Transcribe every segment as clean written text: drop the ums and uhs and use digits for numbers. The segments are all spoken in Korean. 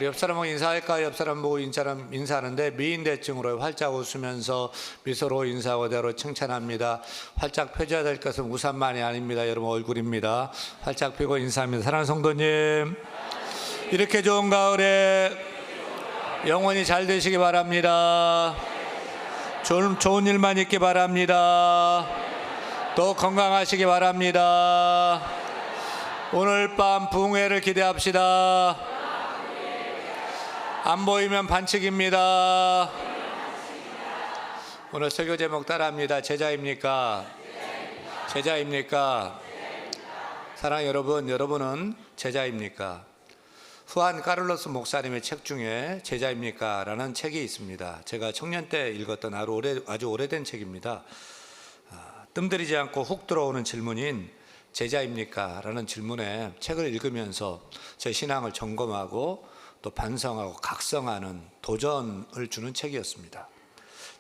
옆 사람하고 인사할까? 옆 사람 보고 인사하는데 미인대증으로 활짝 웃으면서 미소로 인사하고 대로 칭찬합니다. 활짝 펴줘야 될 것은 우산만이 아닙니다. 여러분 얼굴입니다. 활짝 펴고 인사합니다. 사랑하는 성도님, 이렇게 좋은 가을에 영원히 잘 되시기 바랍니다. 좋은 일만 있기 바랍니다. 더 건강하시기 바랍니다. 오늘 밤 부흥회를 기대합시다. 안 보이면 반칙입니다. 오늘 설교 제목 따라합니다. 제자입니까? 제자입니까? 사랑하는 여러분, 여러분은 제자입니까? 후안 카를로스 목사님의 책 중에 제자입니까? 라는 책이 있습니다. 제가 청년 때 읽었던 아주 오래된 책입니다. 뜸들이지 않고 훅 들어오는 질문인 제자입니까? 라는 질문에 책을 읽으면서 제 신앙을 점검하고 또 반성하고 각성하는 도전을 주는 책이었습니다.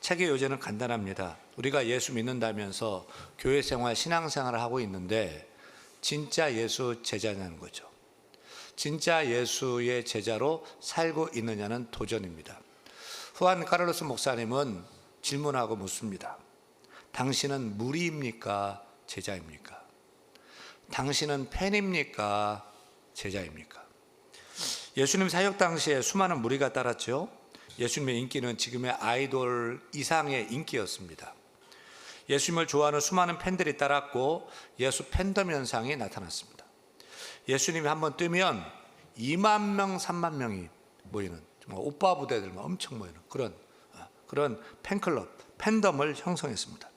책의 요제는 간단합니다. 우리가 예수 믿는다면서 교회 생활, 신앙 생활을 하고 있는데 진짜 예수 제자냐는 거죠. 진짜 예수의 제자로 살고 있느냐는 도전입니다. 후안 카를로스 목사님은 질문하고 묻습니다. 당신은 무리입니까? 제자입니까? 당신은 팬입니까? 제자입니까? 예수님 사역 당시에 수많은 무리가 따랐죠. 예수님의 인기는 지금의 아이돌 이상의 인기였습니다. 예수님을 좋아하는 수많은 팬들이 따랐고 예수 팬덤 현상이 나타났습니다. 예수님이 한번 뜨면 2만 명, 3만 명이 모이는, 정말 오빠 부대들만 엄청 모이는 그런 팬클럽, 팬덤을 형성했습니다.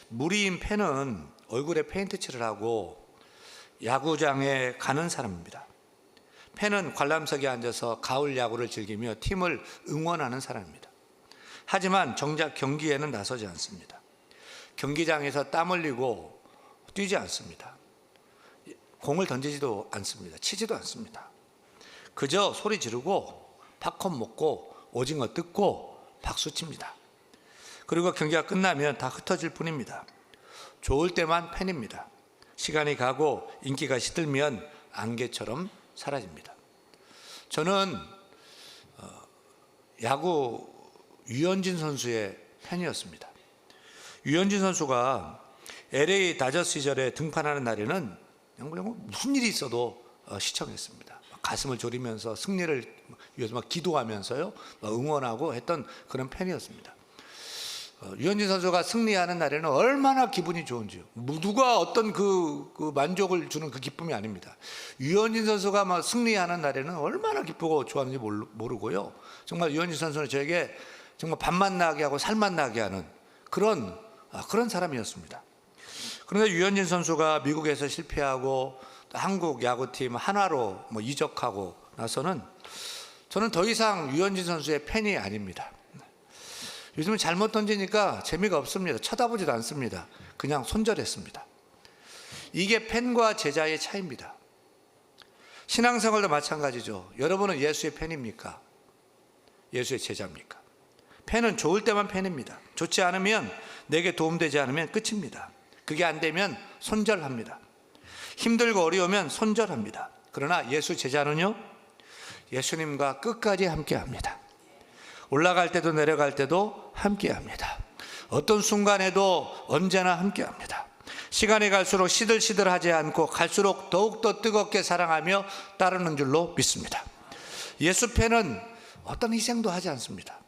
무리인 팬은 얼굴에 페인트 칠을 하고 야구장에 가는 사람입니다. 팬은 관람석에 앉아서 가을 야구를 즐기며 팀을 응원하는 사람입니다. 하지만 정작 경기에는 나서지 않습니다. 경기장에서 땀 흘리고 뛰지 않습니다. 공을 던지지도 않습니다. 치지도 않습니다. 그저 소리 지르고 팝콘 먹고 오징어 뜯고 박수 칩니다. 그리고 경기가 끝나면 다 흩어질 뿐입니다. 좋을 때만 팬입니다. 시간이 가고 인기가 시들면 안개처럼 사라집니다. 저는 야구 류현진 선수의 팬이었습니다. 류현진 선수가 LA 다저스 시절에 등판하는 날에는 무슨 일이 있어도 시청했습니다. 가슴을 졸이면서 승리를 위해서 막 기도하면서요, 응원하고 했던 그런 팬이었습니다. 류현진 선수가 승리하는 날에는 얼마나 기분이 좋은지요. 누가 어떤 그 만족을 주는 그 기쁨이 아닙니다. 류현진 선수가 막 승리하는 날에는 얼마나 기쁘고 좋아하는지 모르고요. 정말 류현진 선수는 저에게 정말 밥맛 나게 하고 살맛 나게 하는 그런 사람이었습니다. 그런데 류현진 선수가 미국에서 실패하고 한국 야구팀 한화로 이적하고 나서는 저는 더 이상 류현진 선수의 팬이 아닙니다. 요즘은 잘못 던지니까 재미가 없습니다. 쳐다보지도 않습니다. 그냥 손절했습니다. 이게 팬과 제자의 차이입니다. 신앙생활도 마찬가지죠. 여러분은 예수의 팬입니까? 예수의 제자입니까? 팬은 좋을 때만 팬입니다. 좋지 않으면, 내게 도움되지 않으면 끝입니다. 그게 안 되면 손절합니다. 힘들고 어려우면 손절합니다. 그러나 예수 제자는요, 예수님과 끝까지 함께합니다. 올라갈 때도 내려갈 때도 함께합니다. 어떤 순간에도 언제나 함께합니다. 시간이 갈수록 시들시들하지 않고 갈수록 더욱더 뜨겁게 사랑하며 따르는 줄로 믿습니다. 예수 팬은 어떤 희생도 하지 않습니다.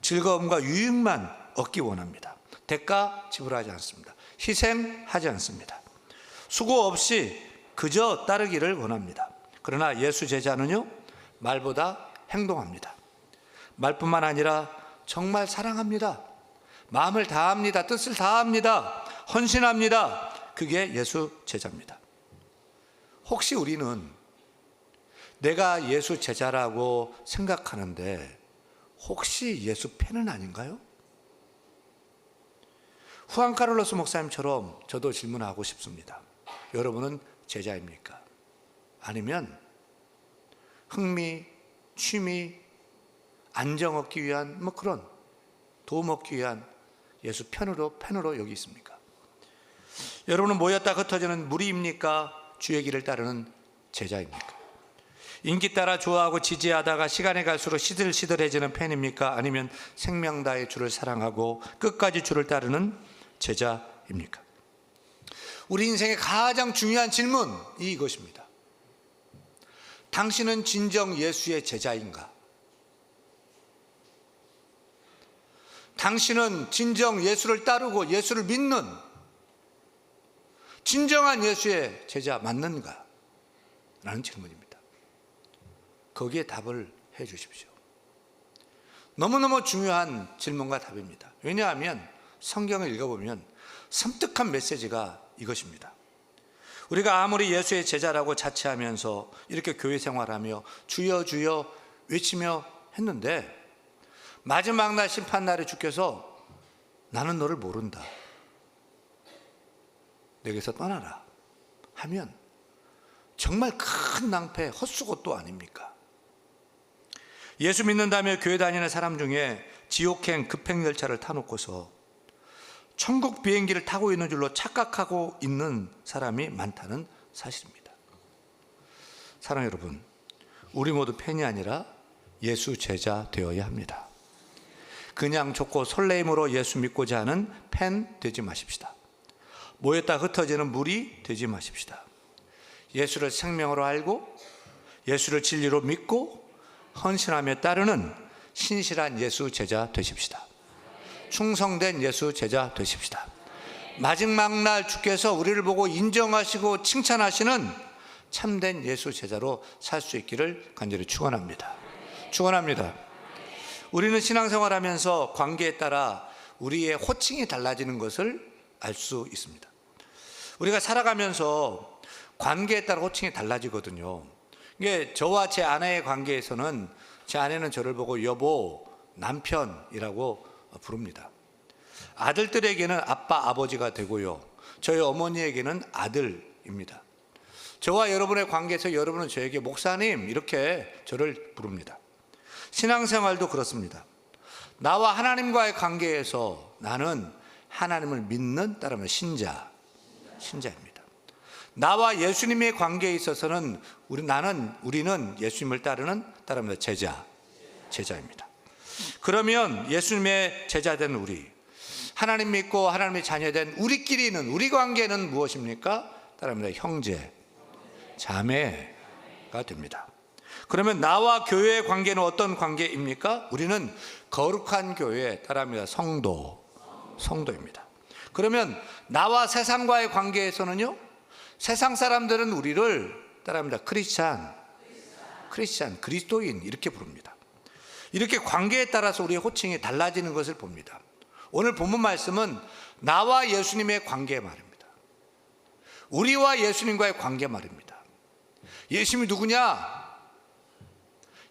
즐거움과 유익만 얻기 원합니다. 대가 지불하지 않습니다. 희생하지 않습니다. 수고 없이 그저 따르기를 원합니다. 그러나 예수 제자는요, 말보다 행동합니다. 말뿐만 아니라 정말 사랑합니다. 마음을 다합니다. 뜻을 다합니다. 헌신합니다. 그게 예수 제자입니다. 혹시 우리는 내가 예수 제자라고 생각하는데 혹시 예수 팬은 아닌가요? 후안 카를로스 목사님처럼 저도 질문하고 싶습니다. 여러분은 제자입니까? 아니면 흥미, 취미, 안정 얻기 위한 그런 도움 얻기 위한 예수 팬으로 여기 있습니까? 여러분은 모였다 흩어지는 무리입니까? 주의 길을 따르는 제자입니까? 인기 따라 좋아하고 지지하다가 시간이 갈수록 시들시들해지는 팬입니까? 아니면 생명 다해 주를 사랑하고 끝까지 주를 따르는 제자입니까? 우리 인생의 가장 중요한 질문이 이것입니다. 당신은 진정 예수의 제자인가? 당신은 진정 예수를 따르고 예수를 믿는 진정한 예수의 제자 맞는가? 라는 질문입니다. 거기에 답을 해 주십시오. 너무너무 중요한 질문과 답입니다. 왜냐하면 성경을 읽어보면 섬뜩한 메시지가 이것입니다. 우리가 아무리 예수의 제자라고 자처하면서 이렇게 교회 생활하며 주여 주여 외치며 했는데 마지막 날 심판날에 주께서 나는 너를 모른다, 내게서 떠나라 하면 정말 큰 낭패, 헛수고도 아닙니까? 예수 믿는다며 교회 다니는 사람 중에 지옥행 급행열차를 타놓고서 천국 비행기를 타고 있는 줄로 착각하고 있는 사람이 많다는 사실입니다. 사랑 여러분, 우리 모두 팬이 아니라 예수 제자 되어야 합니다. 그냥 좋고 설레임으로 예수 믿고자 하는 팬 되지 마십시다. 모였다 흩어지는 물이 되지 마십시다. 예수를 생명으로 알고 예수를 진리로 믿고 헌신하며 따르는 신실한 예수 제자 되십시다. 충성된 예수 제자 되십시다. 마지막 날 주께서 우리를 보고 인정하시고 칭찬하시는 참된 예수 제자로 살 수 있기를 간절히 축원합니다. 축원합니다. 우리는 신앙생활하면서 관계에 따라 우리의 호칭이 달라지는 것을 알 수 있습니다. 우리가 살아가면서 관계에 따라 호칭이 달라지거든요. 이게 저와 제 아내의 관계에서는 제 아내는 저를 보고 여보, 남편이라고 부릅니다. 아들들에게는 아빠, 아버지가 되고요, 저희 어머니에게는 아들입니다. 저와 여러분의 관계에서 여러분은 저에게 목사님 이렇게 저를 부릅니다. 신앙생활도 그렇습니다. 나와 하나님과의 관계에서 나는 하나님을 믿는 따르면 신자입니다. 나와 예수님의 관계에 있어서는 우리는 예수님을 따르면 제자입니다. 그러면 예수님의 제자된 우리, 하나님 믿고 하나님의 자녀된 우리끼리는, 우리 관계는 무엇입니까? 따르면 형제, 자매가 됩니다. 그러면 나와 교회의 관계는 어떤 관계입니까? 우리는 거룩한 교회, 따라합니다. 성도입니다. 그러면 나와 세상과의 관계에서는요, 세상 사람들은 우리를 따라합니다. 크리스찬, 그리스도인 이렇게 부릅니다. 이렇게 관계에 따라서 우리의 호칭이 달라지는 것을 봅니다. 오늘 본문 말씀은 나와 예수님의 관계 말입니다. 우리와 예수님과의 관계 말입니다. 예수님이 누구냐?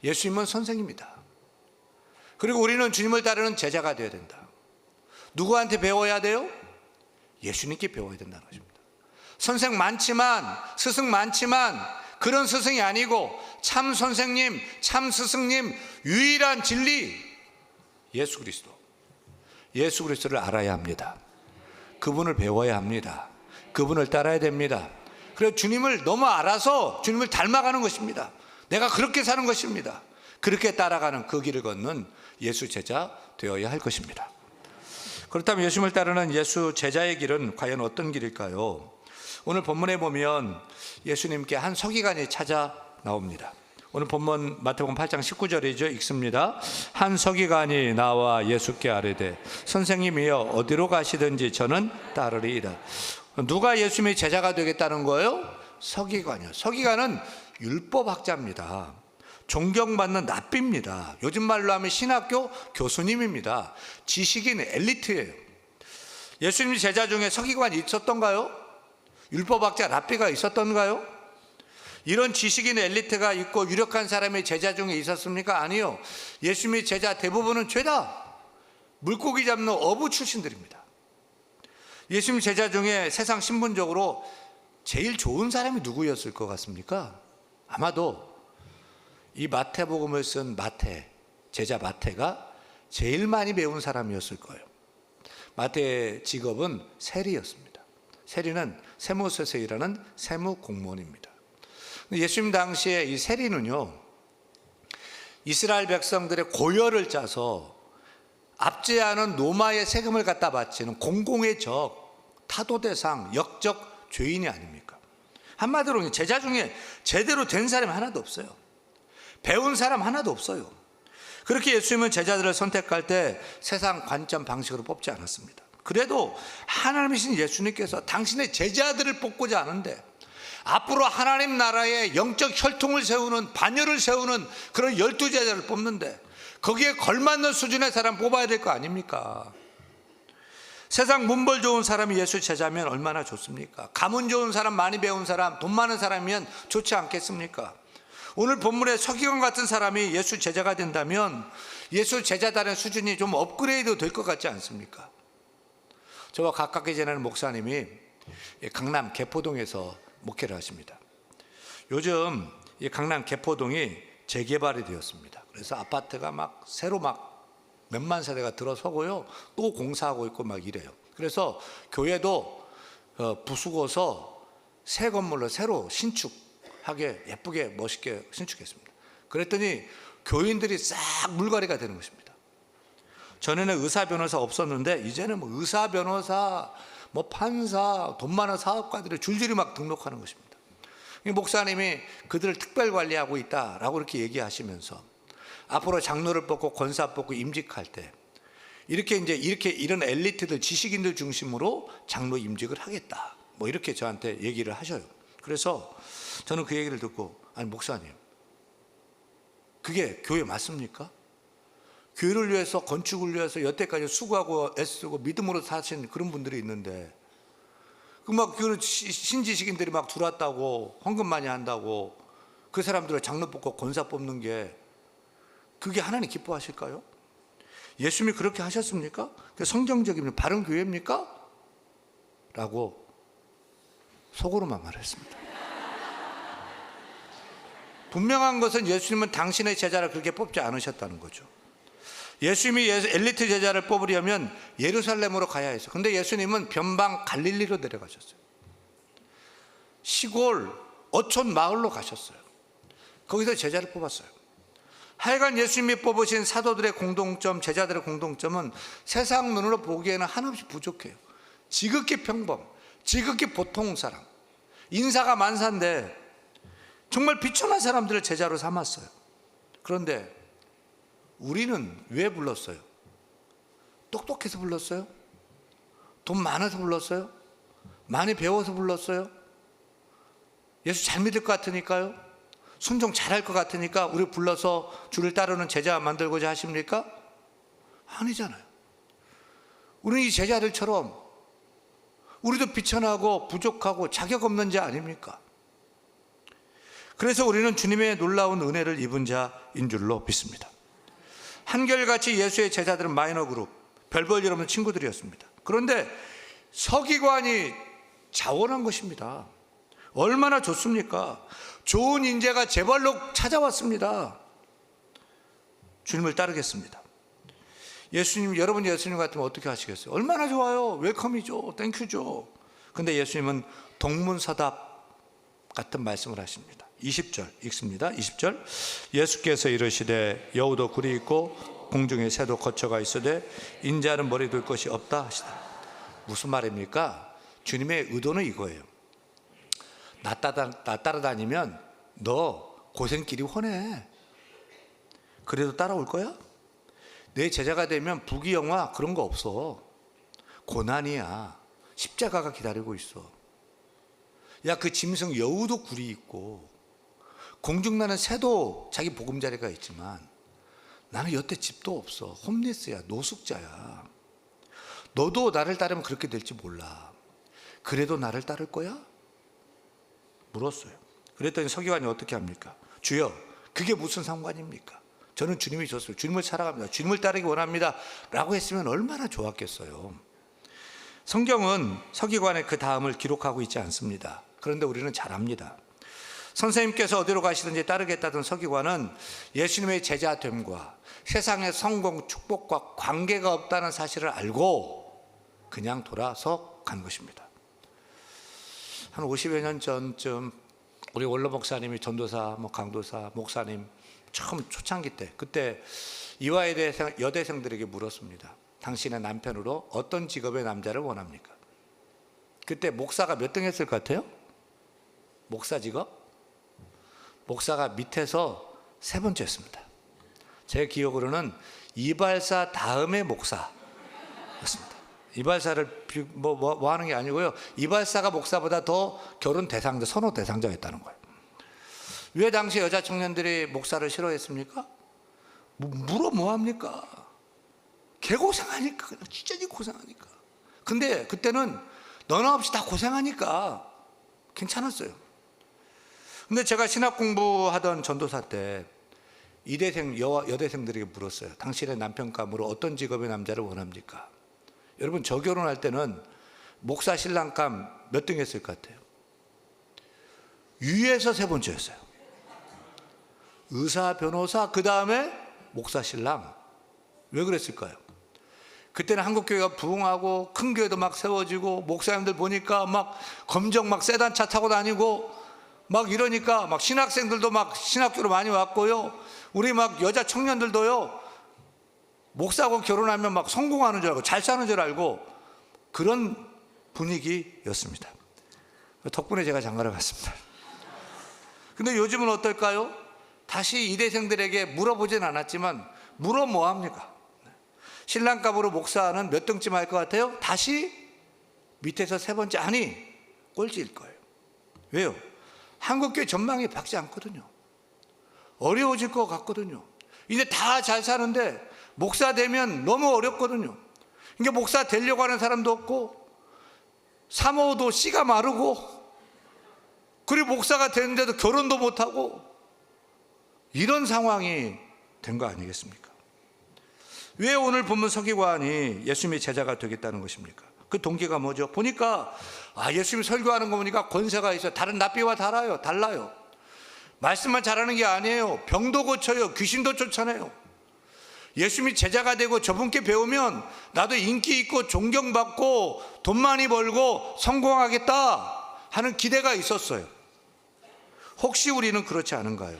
예수님은 선생입니다. 그리고 우리는 주님을 따르는 제자가 되어야 된다. 누구한테 배워야 돼요? 예수님께 배워야 된다는 것입니다. 선생 많지만, 스승 많지만 그런 스승이 아니고 참 선생님, 참 스승님, 유일한 진리 예수 그리스도를 알아야 합니다. 그분을 배워야 합니다. 그분을 따라야 됩니다. 그래서 주님을 너무 알아서 주님을 닮아가는 것입니다. 내가 그렇게 사는 것입니다. 그렇게 따라가는 그 길을 걷는 예수 제자 되어야 할 것입니다. 그렇다면 예수님을 따르는 예수 제자의 길은 과연 어떤 길일까요? 오늘 본문에 보면 예수님께 한 서기관이 찾아 나옵니다. 오늘 본문 마태복음 8장 19절이죠. 읽습니다. 한 서기관이 나와 예수께 아뢰되 선생님이여 어디로 가시든지 저는 따르리이다. 누가 예수님의 제자가 되겠다는 거예요? 서기관이요. 서기관은 율법학자입니다. 존경받는 랍비입니다. 요즘 말로 하면 신학교 교수님입니다. 지식인 엘리트예요. 예수님 제자 중에 서기관이 있었던가요? 율법학자 랍비가 있었던가요? 이런 지식인 엘리트가 있고 유력한 사람의 제자 중에 있었습니까? 아니요. 예수님의 제자 대부분은 죄다 물고기 잡는 어부 출신들입니다. 예수님 제자 중에 세상 신분적으로 제일 좋은 사람이 누구였을 것 같습니까? 아마도 이 마태복음을 쓴 제자 마태가 제일 많이 배운 사람이었을 거예요. 마태의 직업은 세리였습니다. 세리는 세무서세이라는 세무 공무원입니다. 예수님 당시에 이 세리는요, 이스라엘 백성들의 고열을 짜서 압제하는 로마의 세금을 갖다 바치는 공공의 적, 타도 대상, 역적 죄인이 아닙니까? 한마디로 제자 중에 제대로 된 사람이 하나도 없어요. 배운 사람 하나도 없어요. 그렇게 예수님은 제자들을 선택할 때 세상 관점 방식으로 뽑지 않았습니다. 그래도 하나님이신 예수님께서 당신의 제자들을 뽑고자 하는데, 앞으로 하나님 나라의 영적 혈통을 세우는, 반열을 세우는 그런 12제자를 뽑는데 거기에 걸맞는 수준의 사람 뽑아야 될 거 아닙니까? 세상 문벌 좋은 사람이 예수 제자면 얼마나 좋습니까? 가문 좋은 사람, 많이 배운 사람, 돈 많은 사람이면 좋지 않겠습니까? 오늘 본문에 서기관 같은 사람이 예수 제자가 된다면 예수 제자단의 수준이 좀 업그레이드 될 것 같지 않습니까? 저와 가깝게 지내는 목사님이 강남 개포동에서 목회를 하십니다. 요즘 이 강남 개포동이 재개발이 되었습니다. 그래서 아파트가 막 새로 막 몇만 세대가 들어서고요, 또 공사하고 있고 막 이래요. 그래서 교회도 부수고서 새 건물로 새로 신축하게, 예쁘게 멋있게 신축했습니다. 그랬더니 교인들이 싹 물갈이가 되는 것입니다. 전에는 의사 변호사 없었는데 이제는 뭐 의사 변호사, 뭐 판사, 돈 많은 사업가들이 줄줄이 막 등록하는 것입니다. 목사님이 그들을 특별 관리하고 있다라고 이렇게 얘기하시면서 앞으로 장로를 뽑고 권사 뽑고 임직할 때 이렇게 이런 엘리트들, 지식인들 중심으로 장로 임직을 하겠다, 뭐 이렇게 저한테 얘기를 하셔요. 그래서 저는 그 얘기를 듣고, 아니 목사님, 그게 교회 맞습니까? 교회를 위해서, 건축을 위해서 여태까지 수고하고 애쓰고 믿음으로 사신 그런 분들이 있는데, 그 막 신지식인들이 막 들어왔다고, 헌금 많이 한다고 그 사람들을 장로 뽑고 권사 뽑는 게, 그게 하나님 기뻐하실까요? 예수님이 그렇게 하셨습니까? 그게 성경적인 바른 교회입니까? 라고 속으로만 말했습니다. 분명한 것은 예수님은 당신의 제자를 그렇게 뽑지 않으셨다는 거죠. 예수님이 엘리트 제자를 뽑으려면 예루살렘으로 가야 했어요. 근데 예수님은 변방 갈릴리로 내려가셨어요. 시골 어촌 마을로 가셨어요. 거기서 제자를 뽑았어요. 하여간 예수님이 뽑으신 사도들의 공동점, 제자들의 공동점은 세상 눈으로 보기에는 한없이 부족해요. 지극히 평범, 지극히 보통 사람, 인사가 만사인데 정말 비천한 사람들을 제자로 삼았어요. 그런데 우리는 왜 불렀어요? 똑똑해서 불렀어요? 돈 많아서 불렀어요? 많이 배워서 불렀어요? 예수 잘 믿을 것 같으니까요? 순종 잘할 것 같으니까 우리 불러서 주를 따르는 제자 만들고자 하십니까? 아니잖아요. 우리는 이 제자들처럼 우리도 비천하고 부족하고 자격 없는 자 아닙니까? 그래서 우리는 주님의 놀라운 은혜를 입은 자인 줄로 믿습니다. 한결같이 예수의 제자들은 마이너 그룹, 별 볼 일 없는 친구들이었습니다. 그런데 서기관이 자원한 것입니다. 얼마나 좋습니까? 좋은 인재가 제발로 찾아왔습니다. 주님을 따르겠습니다. 예수님, 여러분 예수님 같으면 어떻게 하시겠어요? 얼마나 좋아요. 웰컴이죠. 땡큐죠. 근데 예수님은 동문서답 같은 말씀을 하십니다. 20절 읽습니다. 20절, 예수께서 이르시되 여우도 굴이 있고 공중에 새도 거처가 있으되 인자는 머리 둘 것이 없다 하시다. 무슨 말입니까? 주님의 의도는 이거예요. 나 따라다니면 너 고생길이 훤해. 그래도 따라올 거야? 내 제자가 되면 부귀영화 그런 거 없어. 고난이야. 십자가가 기다리고 있어. 야, 그 짐승 여우도 굴이 있고 공중나는 새도 자기 보금자리가 있지만 나는 여태 집도 없어. 홈리스야. 노숙자야. 너도 나를 따르면 그렇게 될지 몰라. 그래도 나를 따를 거야? 물었어요. 그랬더니 서기관이 어떻게 합니까? 주여, 그게 무슨 상관입니까? 저는 주님이 좋습니다. 주님을 사랑합니다. 주님을 따르기 원합니다. 라고 했으면 얼마나 좋았겠어요. 성경은 서기관의 그 다음을 기록하고 있지 않습니다. 그런데 우리는 잘 압니다. 선생님께서 어디로 가시든지 따르겠다던 서기관은 예수님의 제자됨과 세상의 성공, 축복과 관계가 없다는 사실을 알고 그냥 돌아서 간 것입니다. 한 50여 년 전쯤 우리 원로 목사님이 전도사, 강도사, 목사님 처음 초창기 때 그때 이화여대 여대생들에게 물었습니다. 당신의 남편으로 어떤 직업의 남자를 원합니까? 그때 목사가 몇 등 했을 것 같아요? 목사 직업? 목사가 밑에서 세 번째였습니다. 제 기억으로는 이발사 다음에 목사였습니다. 이발사를 뭐 하는 게 아니고요. 이발사가 목사보다 더 결혼 대상자, 선호 대상자였다는 거예요. 왜 당시 여자 청년들이 목사를 싫어했습니까? 물어 뭐합니까? 개고생하니까, 그냥 진짜 고생하니까. 근데 그때는 너나 없이 다 고생하니까 괜찮았어요. 근데 제가 신학 공부하던 전도사 때 여대생들에게 물었어요. 당신의 남편감으로 어떤 직업의 남자를 원합니까? 여러분, 저 결혼할 때는 목사 신랑감 몇 등 했을 것 같아요? 위에서 세 번째였어요. 의사, 변호사, 그 다음에 목사 신랑. 왜 그랬을까요? 그때는 한국교회가 부흥하고 큰 교회도 막 세워지고 목사님들 보니까 막 검정 막 세단차 타고 다니고 막 이러니까 막 신학생들도 막 신학교로 많이 왔고요. 우리 막 여자 청년들도요, 목사하고 결혼하면 막 성공하는 줄 알고 잘 사는 줄 알고 그런 분위기였습니다. 덕분에 제가 장가를 갔습니다. 근데 요즘은 어떨까요? 다시 이대생들에게 물어보진 않았지만 물어 뭐합니까? 신랑감으로 목사는 몇 등쯤 할 것 같아요? 다시 밑에서 세 번째, 아니 꼴찌일 거예요. 왜요? 한국교회 전망이 밝지 않거든요. 어려워질 것 같거든요. 이제 다 잘 사는데 목사 되면 너무 어렵거든요. 그러니까 목사 되려고 하는 사람도 없고 사모도 씨가 마르고, 그리고 목사가 되는데도 결혼도 못하고 이런 상황이 된 거 아니겠습니까? 왜 오늘 본문 서기관이 예수님의 제자가 되겠다는 것입니까? 그 동기가 뭐죠? 보니까 예수님이 설교하는 거 보니까 권세가 있어요. 다른 랍비와 달라요. 말씀만 잘하는 게 아니에요. 병도 고쳐요. 귀신도 쫓아내요. 예수님이 제자가 되고 저분께 배우면 나도 인기 있고 존경받고 돈 많이 벌고 성공하겠다 하는 기대가 있었어요. 혹시 우리는 그렇지 않은가요?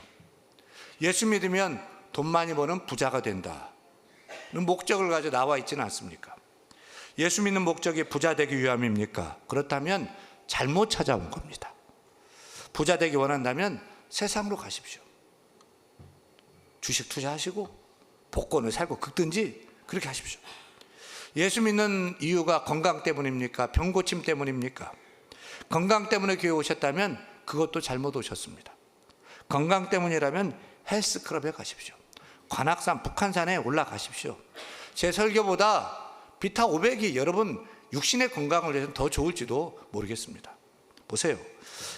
예수 믿으면 돈 많이 버는 부자가 된다는 목적을 가지고 나와 있지는 않습니까? 예수 믿는 목적이 부자 되기 위함입니까? 그렇다면 잘못 찾아온 겁니다. 부자 되기 원한다면 세상으로 가십시오. 주식 투자하시고 복권을 살고 긁든지 그렇게 하십시오. 예수 믿는 이유가 건강 때문입니까? 병 고침 때문입니까? 건강 때문에 교회 오셨다면 그것도 잘못 오셨습니다. 건강 때문이라면 헬스클럽에 가십시오. 관악산, 북한산에 올라가십시오. 제 설교보다 비타 500이 여러분 육신의 건강을 위해서 더 좋을지도 모르겠습니다. 보세요.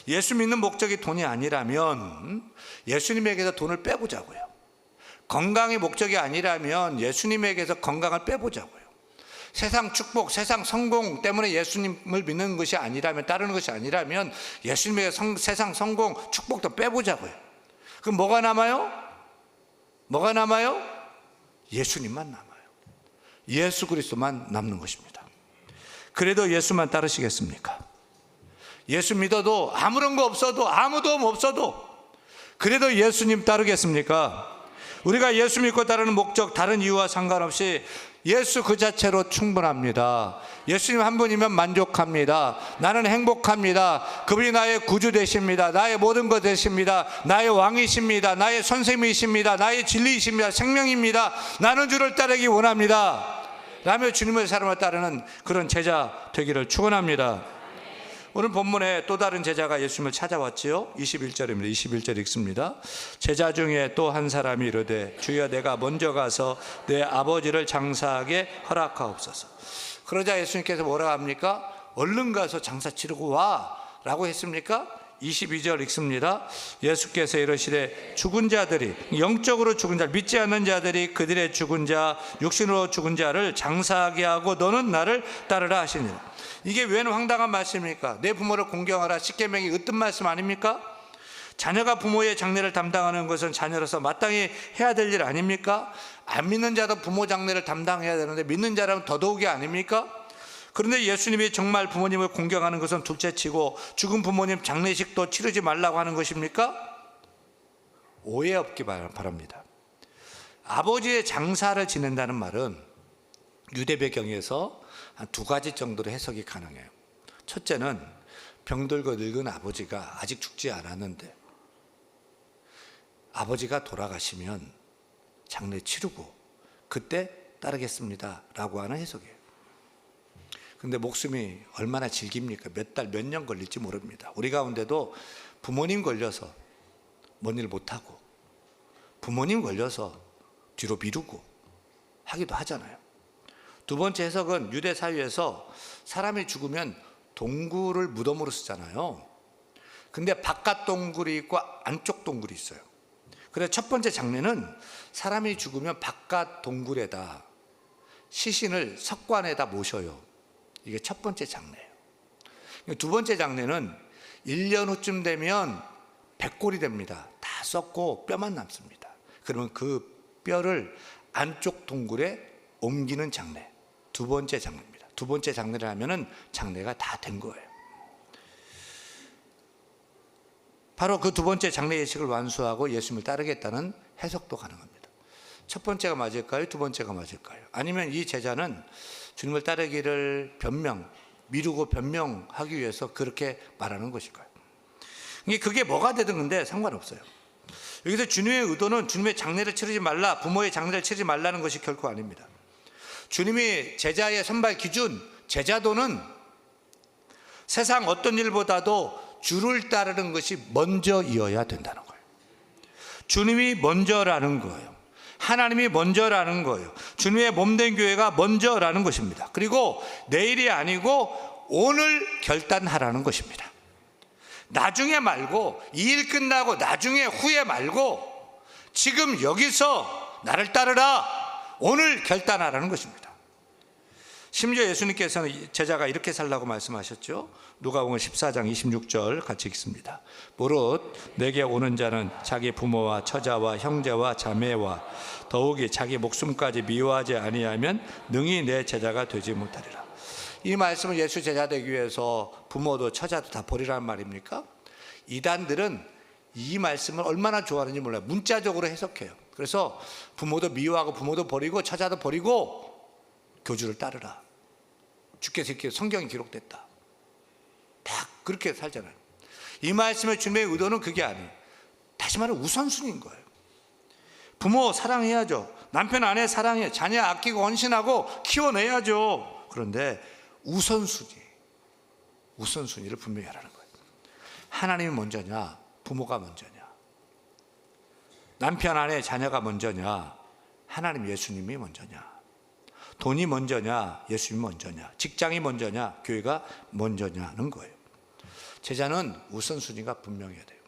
예수 믿는 목적이 돈이 아니라면 예수님에게서 돈을 빼보자고요. 건강이 목적이 아니라면 예수님에게서 건강을 빼보자고요. 세상 축복, 세상 성공 때문에 예수님을 믿는 것이 아니라면, 따르는 것이 아니라면 예수님의 세상 성공, 축복도 빼보자고요. 그럼 뭐가 남아요? 뭐가 남아요? 예수님만 남아요. 예수 그리스도만 남는 것입니다. 그래도 예수만 따르시겠습니까? 예수 믿어도 아무런 거 없어도, 아무도 없어도 그래도 예수님 따르겠습니까? 우리가 예수 믿고 따르는 목적, 다른 이유와 상관없이 예수 그 자체로 충분합니다. 예수님 한 분이면 만족합니다. 나는 행복합니다. 그분이 나의 구주 되십니다. 나의 모든 것 되십니다. 나의 왕이십니다. 나의 선생님이십니다. 나의 진리이십니다. 생명입니다. 나는 주를 따르기 원합니다 라며 주님의 사랑을 따르는 그런 제자 되기를 축원합니다. 오늘 본문에 또 다른 제자가 예수님을 찾아왔지요. 21절입니다. 21절 읽습니다. 제자 중에 또 한 사람이 이르되 주여 내가 먼저 가서 내 아버지를 장사하게 허락하옵소서. 그러자 예수님께서 뭐라 합니까? 얼른 가서 장사 치르고 와 라고 했습니까? 22절 읽습니다. 예수께서 이르시되 죽은 자들이, 영적으로 죽은 자, 믿지 않는 자들이 그들의 죽은 자, 육신으로 죽은 자를 장사하게 하고 너는 나를 따르라 하시니라. 이게 웬 황당한 말씀입니까? 내 부모를 공경하라, 십계명이 으뜸 말씀 아닙니까? 자녀가 부모의 장례를 담당하는 것은 자녀로서 마땅히 해야 될 일 아닙니까? 안 믿는 자도 부모 장례를 담당해야 되는데 믿는 자라면 더더욱이 아닙니까? 그런데 예수님이 정말 부모님을 공경하는 것은 둘째치고 죽은 부모님 장례식도 치르지 말라고 하는 것입니까? 오해 없기 바랍니다. 아버지의 장사를 지낸다는 말은 유대 배경에서 한 두 가지 정도로 해석이 가능해요. 첫째는 병들고 늙은 아버지가 아직 죽지 않았는데 아버지가 돌아가시면 장례 치르고 그때 따르겠습니다 라고 하는 해석이에요. 근데 목숨이 얼마나 질깁니까? 몇 달, 몇 년 걸릴지 모릅니다. 우리 가운데도 부모님 걸려서 뭔 일 못하고 부모님 걸려서 뒤로 미루고 하기도 하잖아요. 두 번째 해석은 유대 사회에서 사람이 죽으면 동굴을 무덤으로 쓰잖아요. 근데 바깥 동굴이 있고 안쪽 동굴이 있어요. 그래서 첫 번째 장례는 사람이 죽으면 바깥 동굴에다 시신을 석관에다 모셔요. 이게 첫 번째 장례예요. 두 번째 장례는 1년 후쯤 되면 백골이 됩니다. 다 썩고 뼈만 남습니다. 그러면 그 뼈를 안쪽 동굴에 옮기는 장례, 두 번째 장례입니다. 두 번째 장례를 하면은 장례가 다 된 거예요. 바로 그 두 번째 장례 예식을 완수하고 예수님을 따르겠다는 해석도 가능합니다. 첫 번째가 맞을까요? 두 번째가 맞을까요? 아니면 이 제자는 주님을 따르기를 미루고 변명하기 위해서 그렇게 말하는 것일까요? 그게 뭐가 되든 근데 상관없어요. 여기서 주님의 의도는 주님의 장례를 치르지 말라, 부모의 장례를 치르지 말라는 것이 결코 아닙니다. 주님이 제자의 선발 기준, 제자도는 세상 어떤 일보다도 주를 따르는 것이 먼저이어야 된다는 거예요. 주님이 먼저라는 거예요. 하나님이 먼저라는 거예요. 주님의 몸된 교회가 먼저라는 것입니다. 그리고 내일이 아니고 오늘 결단하라는 것입니다. 나중에 말고, 이 일 끝나고 나중에 후에 말고 지금 여기서 나를 따르라, 오늘 결단하라는 것입니다. 심지어 예수님께서는 제자가 이렇게 살라고 말씀하셨죠. 누가복음 14장 26절 같이 읽습니다. 무릇 내게 오는 자는 자기 부모와 처자와 형제와 자매와 더욱이 자기 목숨까지 미워하지 아니하면 능히 내 제자가 되지 못하리라. 이 말씀은 예수 제자 되기 위해서 부모도 처자도 다 버리라는 말입니까? 이단들은 이 말씀을 얼마나 좋아하는지 몰라요. 문자적으로 해석해요. 그래서 부모도 미워하고 부모도 버리고 처자도 버리고 교주를 따르라. 주께서 이렇게 성경에 기록됐다. 다 그렇게 살잖아요. 이 말씀의 주님의 의도는 그게 아니에요. 다시 말해 우선순위인 거예요. 부모 사랑해야죠. 남편 아내 사랑해. 자녀 아끼고 헌신하고 키워내야죠. 그런데 우선순위를 분명히 하라는 거예요. 하나님이 먼저냐, 부모가 먼저냐, 남편 아내 자녀가 먼저냐, 하나님 예수님이 먼저냐, 돈이 먼저냐, 예수님이 먼저냐, 직장이 먼저냐, 교회가 먼저냐는 거예요. 제자는 우선순위가 분명해야 돼요.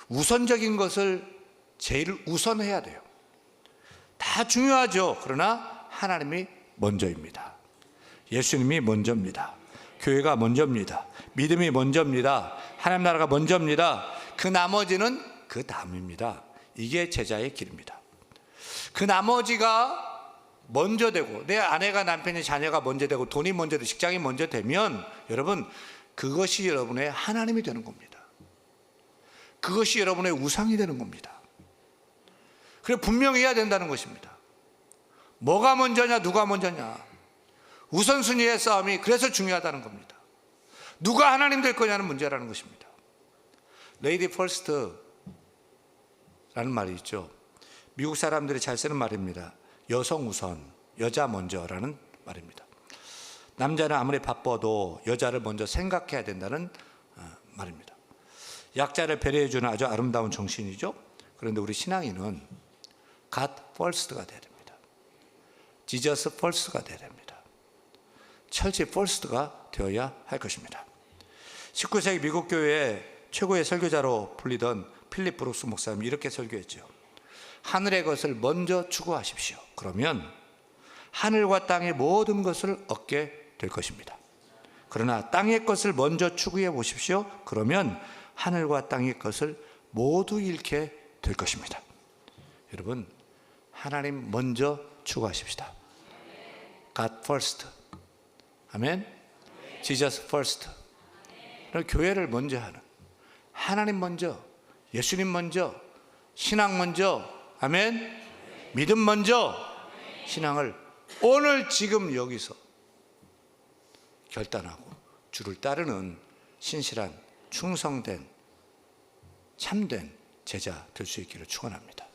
우선적인 것을 제일 우선해야 돼요. 다 중요하죠. 그러나 하나님이 먼저입니다. 예수님이 먼저입니다. 교회가 먼저입니다. 믿음이 먼저입니다. 하나님 나라가 먼저입니다. 그 나머지는 그 다음입니다. 이게 제자의 길입니다. 그 나머지가 먼저 되고, 내 아내가 남편이 자녀가 먼저 되고, 돈이 먼저 되고, 직장이 먼저 되면 여러분, 그것이 여러분의 하나님이 되는 겁니다. 그것이 여러분의 우상이 되는 겁니다. 그래 분명해야 된다는 것입니다. 뭐가 먼저냐, 누가 먼저냐, 우선순위의 싸움이 그래서 중요하다는 겁니다. 누가 하나님 될 거냐는 문제라는 것입니다. 레이디 퍼스트라는 말이 있죠. 미국 사람들이 잘 쓰는 말입니다. 여성 우선, 여자 먼저라는 말입니다. 남자는 아무리 바빠도 여자를 먼저 생각해야 된다는 말입니다. 약자를 배려해주는 아주 아름다운 정신이죠. 그런데 우리 신앙인은 God first가 돼야 됩니다. Jesus first가 돼야 됩니다. 철치 first가 되어야 할 것입니다. 19세기 미국 교회의 최고의 설교자로 불리던 필립 브룩스 목사님이 이렇게 설교했죠. 하늘의 것을 먼저 추구하십시오. 그러면 하늘과 땅의 모든 것을 얻게 될 것입니다. 그러나 땅의 것을 먼저 추구해 보십시오. 그러면 하늘과 땅의 것을 모두 잃게 될 것입니다. 여러분, 하나님 먼저 추구하십시다. God first. 아멘. Jesus first. 교회를 먼저 하는, 하나님 먼저, 예수님 먼저, 신앙 먼저, 아멘. 믿음 먼저, 신앙을 오늘 지금 여기서 결단하고 주를 따르는 신실한 충성된 참된 제자 될 수 있기를 축원합니다.